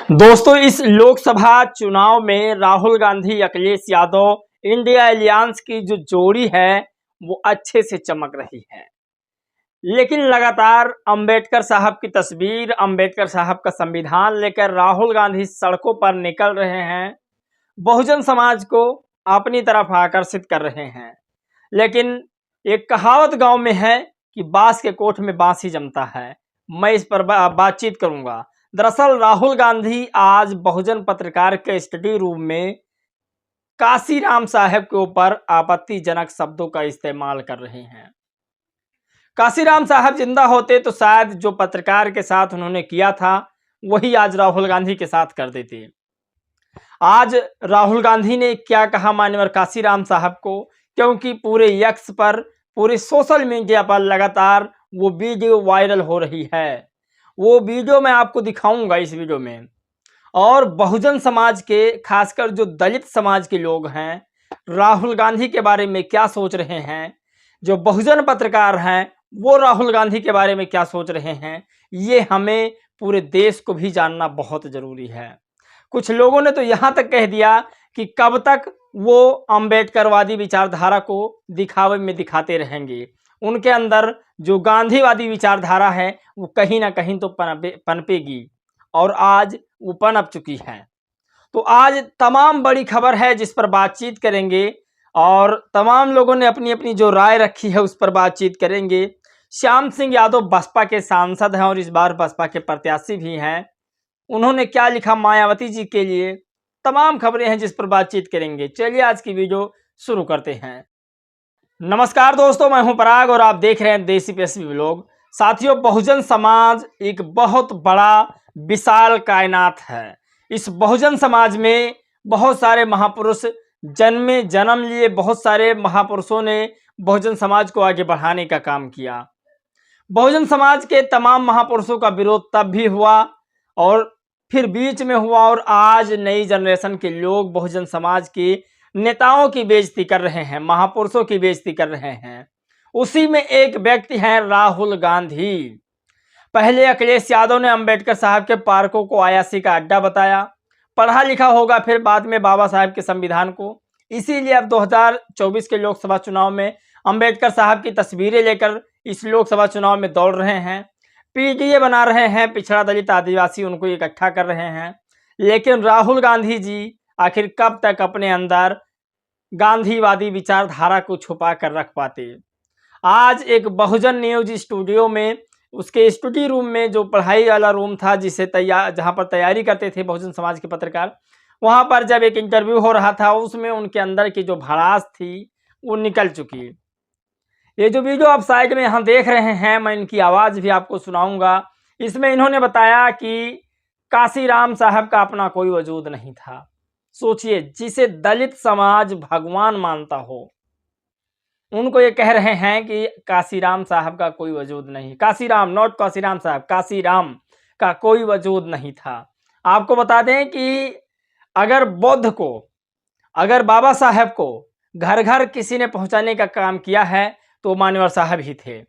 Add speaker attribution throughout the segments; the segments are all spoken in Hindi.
Speaker 1: दोस्तों, इस लोकसभा चुनाव में राहुल गांधी अखिलेश यादव इंडिया अलियांस की जो जोड़ी है वो अच्छे से चमक रही है। लेकिन लगातार अंबेडकर साहब की तस्वीर, अंबेडकर साहब का संविधान लेकर राहुल गांधी सड़कों पर निकल रहे हैं, बहुजन समाज को अपनी तरफ आकर्षित कर रहे हैं। लेकिन एक कहावत गांव में है कि बांस के कोठ में बांस ही जमता है। मैं इस पर बातचीत करूंगा। दरअसल राहुल गांधी आज बहुजन पत्रकार के स्टडी रूम में काशीराम साहब के ऊपर आपत्तिजनक शब्दों का इस्तेमाल कर रहे हैं। काशीराम साहब जिंदा होते तो शायद जो पत्रकार के साथ उन्होंने किया था वही आज राहुल गांधी के साथ कर देते। आज राहुल गांधी ने क्या कहा मान्यवर काशीराम साहब को, क्योंकि पूरे एक्स पर, पूरे सोशल मीडिया पर लगातार वो वीडियो वायरल हो रही है। वो वीडियो मैं आपको दिखाऊंगा इस वीडियो में। और बहुजन समाज के, खासकर जो दलित समाज के लोग हैं, राहुल गांधी के बारे में क्या सोच रहे हैं, जो बहुजन पत्रकार हैं वो राहुल गांधी के बारे में क्या सोच रहे हैं, ये हमें पूरे देश को भी जानना बहुत ज़रूरी है। कुछ लोगों ने तो यहाँ तक कह दिया कि कब तक वो अंबेडकरवादी विचारधारा को दिखावे में दिखाते रहेंगे। उनके अंदर जो गांधीवादी विचारधारा है वो कहीं ना कहीं तो पनपेगी, और आज वो पनप चुकी है। तो आज तमाम बड़ी खबर है जिस पर बातचीत करेंगे, और तमाम लोगों ने अपनी अपनी जो राय रखी है उस पर बातचीत करेंगे। श्याम सिंह यादव बसपा के सांसद हैं और इस बार बसपा के प्रत्याशी भी हैं। उन्होंने क्या लिखा मायावती जी के लिए, तमाम खबरें हैं जिस पर बातचीत करेंगे। चलिए आज की वीडियो शुरू करते हैं। नमस्कार दोस्तों, मैं हूं पराग और आप देख रहे हैं देसी पेशवी व्लॉग। साथियों, बहुजन समाज एक बहुत बड़ा विशाल कायनात है। इस बहुजन समाज में बहुत सारे महापुरुष जन्म लिए। बहुत सारे महापुरुषों ने बहुजन समाज को आगे बढ़ाने का काम किया। बहुजन समाज के तमाम महापुरुषों का विरोध तब भी हुआ और फिर बीच में हुआ, और आज नई जनरेशन के लोग बहुजन समाज के नेताओं की बेइज्जती कर रहे हैं, महापुरुषों की बेइज्जती कर रहे हैं। उसी में एक व्यक्ति हैं राहुल गांधी। पहले अखिलेश यादव ने अंबेडकर साहब के पार्कों को अयाशी का अड्डा बताया, पढ़ा लिखा होगा, फिर बाद में बाबा साहब के संविधान को। इसीलिए अब 2024 के लोकसभा चुनाव में अंबेडकर साहब की तस्वीरें लेकर इस लोकसभा चुनाव में दौड़ रहे हैं। पीडीए बना रहे हैं, पिछड़ा दलित आदिवासी उनको इकट्ठा कर रहे हैं। लेकिन राहुल गांधी जी आखिर कब तक अपने अंदर गांधीवादी विचारधारा को छुपा कर रख पाते। आज एक बहुजन न्यूज स्टूडियो में, उसके स्टडी रूम में, जो पढ़ाई वाला रूम था जहां पर तैयारी करते थे बहुजन समाज के पत्रकार, वहां पर जब एक इंटरव्यू हो रहा था उसमें उनके अंदर की जो भड़ास थी वो निकल चुकी। ये जो वीडियो आप साइड में यहाँ देख रहे हैं, मैं इनकी आवाज़ भी आपको सुनाऊंगा। इसमें इन्होंने बताया कि काशीराम साहब का अपना कोई वजूद नहीं था। सोचिए, जिसे दलित समाज भगवान मानता हो, उनको ये कह रहे हैं कि काशीराम साहब का कोई वजूद नहीं। काशीराम, नॉट काशीराम साहब, काशीराम का कोई वजूद नहीं था। आपको बता दें कि अगर बुद्ध को, अगर बाबा साहब को घर घर किसी ने पहुंचाने का काम किया है तो मान्यवर साहब ही थे।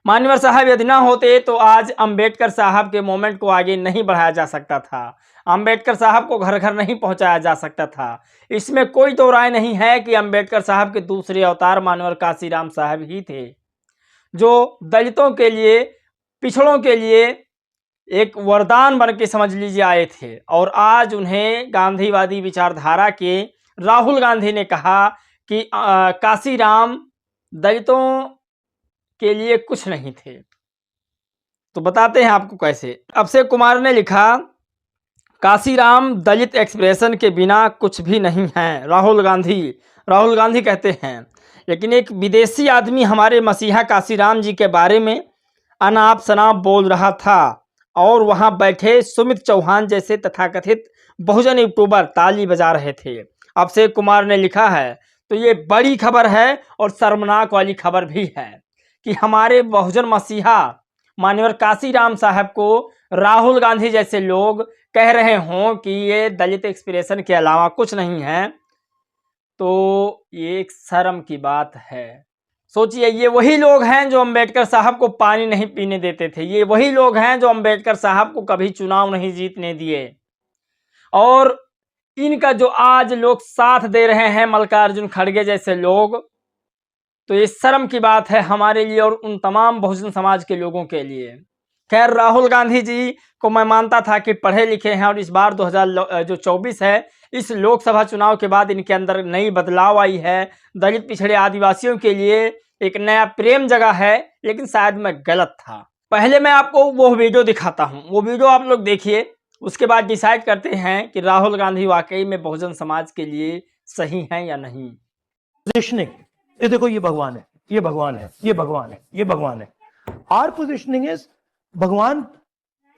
Speaker 1: मान्यवर साहब यदि ना होते तो आज अंबेडकर साहब के मोमेंट को आगे नहीं बढ़ाया जा सकता था, अंबेडकर साहब को घर घर नहीं पहुंचाया जा सकता था। इसमें कोई दो राय नहीं है कि अंबेडकर साहब के दूसरे अवतार मान्यवर काशीराम साहब ही थे, जो दलितों के लिए, पिछड़ों के लिए एक वरदान बन के समझ लीजिए आए थे। और आज उन्हें गांधीवादी विचारधारा के राहुल गांधी ने कहा कि काशीराम दलितों के लिए कुछ नहीं थे। तो बताते हैं आपको कैसे। अभिषेक कुमार ने लिखा, काशीराम दलित एक्सप्रेशन के बिना कुछ भी नहीं है। राहुल गांधी कहते हैं। लेकिन एक विदेशी आदमी हमारे मसीहा काशीराम जी के बारे में अनाप शनाप बोल रहा था, और वहां बैठे सुमित चौहान जैसे तथाकथित बहुजन यूट्यूबर ताली बजा रहे थे। अभिषेक कुमार ने लिखा है। तो ये बड़ी खबर है और शर्मनाक वाली खबर भी है कि हमारे बहुजन मसीहा मान्यवर काशीराम साहब को राहुल गांधी जैसे लोग कह रहे हों कि ये दलित एक्सप्रेशन के अलावा कुछ नहीं है। तो ये एक शर्म की बात है। सोचिए, ये वही लोग हैं जो अंबेडकर साहब को पानी नहीं पीने देते थे, ये वही लोग हैं जो अंबेडकर साहब को कभी चुनाव नहीं जीतने दिए, और इनका जो आज लोग साथ दे रहे हैं मल्लिकार्जुन खड़गे जैसे लोग, तो ये शर्म की बात है हमारे लिए और उन तमाम बहुजन समाज के लोगों के लिए। खैर, राहुल गांधी जी को मैं मानता था कि पढ़े लिखे हैं, और इस बार 2024 है, इस लोकसभा चुनाव के बाद इनके अंदर नई बदलाव आई है, दलित पिछड़े आदिवासियों के लिए एक नया प्रेम जगह है, लेकिन शायद मैं गलत था। पहले मैं आपको वो वीडियो दिखाता हूँ, वो वीडियो आप लोग देखिए, उसके बाद डिसाइड करते हैं कि राहुल गांधी वाकई में बहुजन समाज के लिए सही हैं या नहीं।
Speaker 2: पोजिशनिंग, ये देखो, ये भगवान है, ये भगवान है, ये भगवान है, ये भगवान है। आर पोजिशनिंग इज भगवान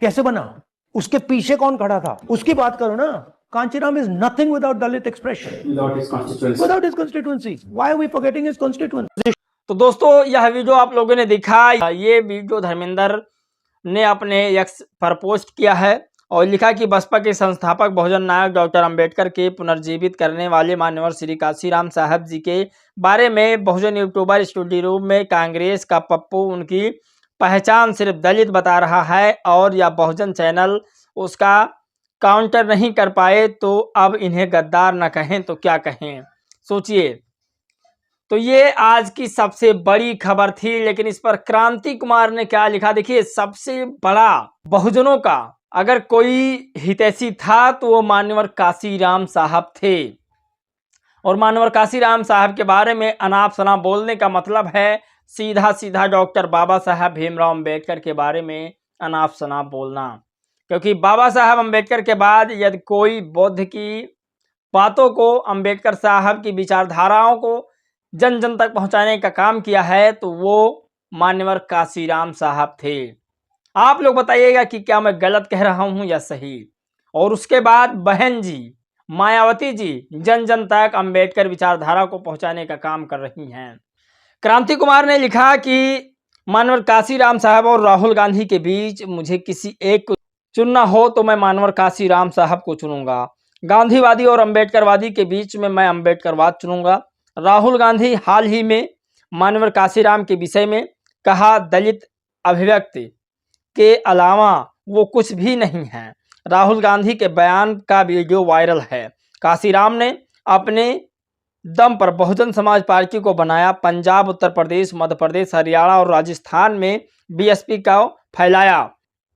Speaker 2: कैसे बना, उसके पीछे कौन खड़ा था, उसकी बात करो ना। Kanchiram is nothing without Dalit expression, without his constituency. Why are we forgetting his constituency?
Speaker 1: तो दोस्तों, यह वीडियो आप लोगों ने देखा, ये वीडियो धर्मेंद्र ने अपने एक्स पर पोस्ट किया है और लिखा कि बसपा के संस्थापक बहुजन नायक डॉक्टर अंबेडकर के पुनर्जीवित करने वाले मान्यवर श्री काशीराम साहब जी के बारे में बहुजन यूट्यूबर स्टूडियो में कांग्रेस का पप्पू उनकी पहचान सिर्फ दलित बता रहा है, और यह बहुजन चैनल उसका काउंटर नहीं कर पाए, तो अब इन्हें गद्दार न कहें तो क्या कहें। सोचिए, तो ये आज की सबसे बड़ी खबर थी, लेकिन इस पर क्रांति कुमार ने क्या लिखा देखिए। सबसे बड़ा बहुजनों का अगर कोई हितैषी था तो वो मान्यवर काशीराम साहब थे, और मान्यवर काशीराम साहब के बारे में अनाप शनाप बोलने का मतलब है सीधा सीधा डॉक्टर बाबा साहब भीमराव अंबेडकर के बारे में अनाप शनाप बोलना, क्योंकि बाबा साहब अंबेडकर के बाद यदि कोई बौद्ध की बातों को, अंबेडकर साहब की विचारधाराओं को जन जन तक पहुंचाने का काम किया है तो वो मान्यवर काशीराम साहब थे। आप लोग बताइएगा कि क्या मैं गलत कह रहा हूं या सही। और उसके बाद बहन जी मायावती जी जन जन तक अंबेडकर विचारधारा को पहुंचाने का काम कर रही हैं। क्रांति कुमार ने लिखा कि मान्यवर काशीराम साहब और राहुल गांधी के बीच मुझे किसी एक को चुनना हो तो मैं मान्यवर काशीराम साहब को चुनूंगा। गांधीवादी और अंबेडकरवादी के बीच में मैं अंबेडकरवाद चुनूंगा। राहुल गांधी हाल ही में मान्यवर काशीराम के विषय में कहा, दलित अभिव्यक्ति के अलावा वो कुछ भी नहीं है। राहुल गांधी के बयान का वीडियो वायरल है। काशीराम ने अपने दम पर बहुजन समाज पार्टी को बनाया। पंजाब, उत्तर प्रदेश, मध्य प्रदेश, हरियाणा और राजस्थान में बीएसपी का फैलाया।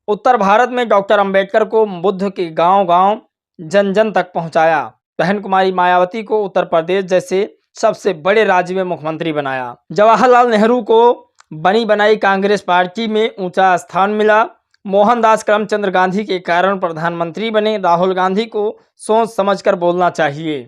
Speaker 1: उत्तर भारत में डॉक्टर अंबेडकर को बुद्ध के गांव गांव जन जन तक पहुंचाया। बहन कुमारी मायावती को उत्तर प्रदेश जैसे सबसे बड़े राज्य में मुख्यमंत्री बनाया। जवाहरलाल नेहरू को बनी बनाई कांग्रेस पार्टी में ऊंचा स्थान मिला। मोहनदास करमचंद गांधी के कारण प्रधानमंत्री बने। राहुल गांधी को सोच समझकर बोलना चाहिए।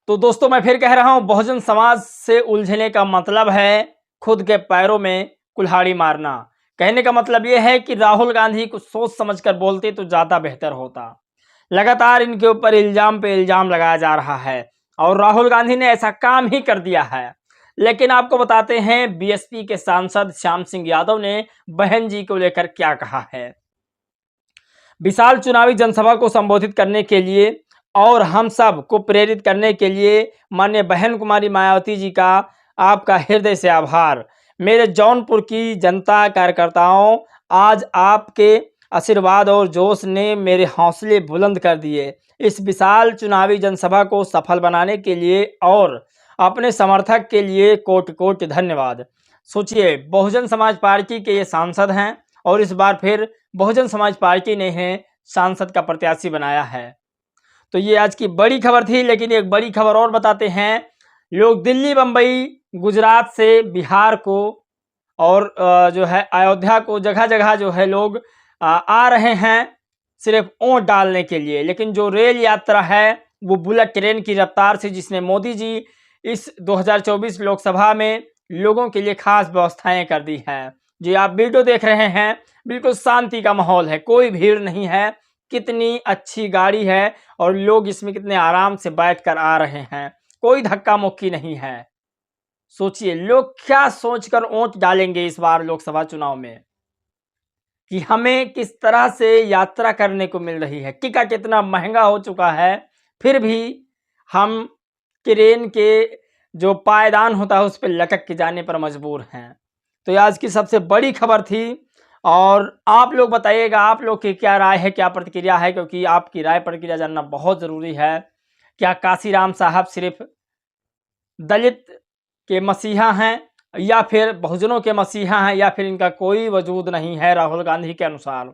Speaker 1: तो दोस्तों, मैं फिर कह रहा हूं, बहुजन समाज से उलझने का मतलब है खुद के पैरों में कुल्हाड़ी मारना। कहने का मतलब यह है कि राहुल गांधी को सोच समझकर बोलते तो ज़्यादा बेहतर होता। लगातार इनके ऊपर इल्ज़ाम पे इल्ज़ाम लगाया जा रहा है और राहुल गांधी ने ऐसा काम ही कर दिया है। लेकिन आपको बताते हैं बीएसपी के सांसद श्याम सिंह यादव ने बहन जी को लेकर क्या कहा है। विशाल चुनावी जनसभा को संबोधित करने के लिए और हम सब को प्रेरित करने के लिए माननीय बहन कुमारी मायावती जी का आपका हृदय से आभार। मेरे जौनपुर की जनता कार्यकर्ताओं, आज आपके आशीर्वाद और जोश ने मेरे हौसले बुलंद कर दिए। इस विशाल चुनावी जनसभा को सफल बनाने के लिए और अपने समर्थक के लिए कोटि कोटि धन्यवाद। सोचिए, बहुजन समाज पार्टी के ये सांसद हैं और इस बार फिर बहुजन समाज पार्टी ने है सांसद का प्रत्याशी बनाया है। तो ये आज की बड़ी खबर थी, लेकिन एक बड़ी खबर और बताते हैं। लोग दिल्ली, बम्बई, गुजरात से बिहार को और जो है अयोध्या को जगह जगह जो है लोग आ रहे हैं सिर्फ वोट डालने के लिए। लेकिन जो रेल यात्रा है वो बुलेट ट्रेन की रफ्तार से, जिसने मोदी जी इस 2024 लोकसभा में लोगों के लिए खास व्यवस्थाएं कर दी है। जी, आप वीडियो देख रहे हैं, बिल्कुल शांति का माहौल है, कोई भीड़ नहीं है। कितनी अच्छी गाड़ी है और लोग इसमें कितने आराम से बैठकर आ रहे हैं, कोई धक्का मुक्की नहीं है। सोचिए, लोग क्या सोचकर वोट डालेंगे इस बार लोकसभा चुनाव में कि हमें किस तरह से यात्रा करने को मिल रही है। टिकट इतना महंगा हो चुका है, फिर भी हम ट्रेन के जो पायदान होता है उस पर लटक के जाने पर मजबूर हैं। तो ये आज की सबसे बड़ी खबर थी और आप लोग बताइएगा आप लोग की क्या राय है, क्या प्रतिक्रिया है, क्योंकि आपकी राय प्रतिक्रिया जानना बहुत ज़रूरी है। क्या काशीराम साहब सिर्फ दलित के मसीहा हैं या फिर बहुजनों के मसीहा हैं, या फिर इनका कोई वजूद नहीं है राहुल गांधी के अनुसार?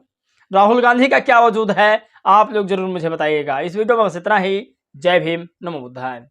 Speaker 1: राहुल गांधी का क्या वजूद है, आप लोग जरूर मुझे बताइएगा। इस वीडियो में बस इतना ही। जय भीम, नमो बुद्धाय।